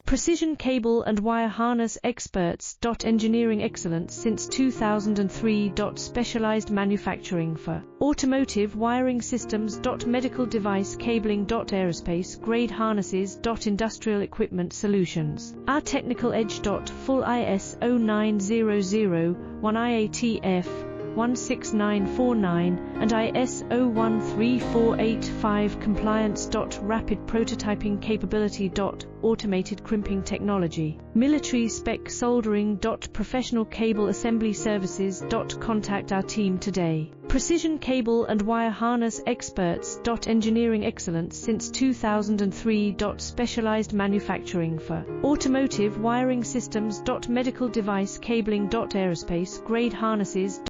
Precision cable and wire harness experts. Engineering excellence since 2003. Specialized manufacturing for automotive wiring systems. Medical device cabling. Aerospace grade harnesses. Industrial equipment solutions. Our technical edge. Full ISO 9001 IATF 16949 and ISO 13485 compliance. Rapid prototyping capability. Automated crimping technology. Military spec soldering. Professional cable assembly services. Contact our team today. Precision cable and wire harness experts. Engineering excellence since 2003. Specialized manufacturing for automotive wiring systems. Medical device cabling. Aerospace grade harnesses.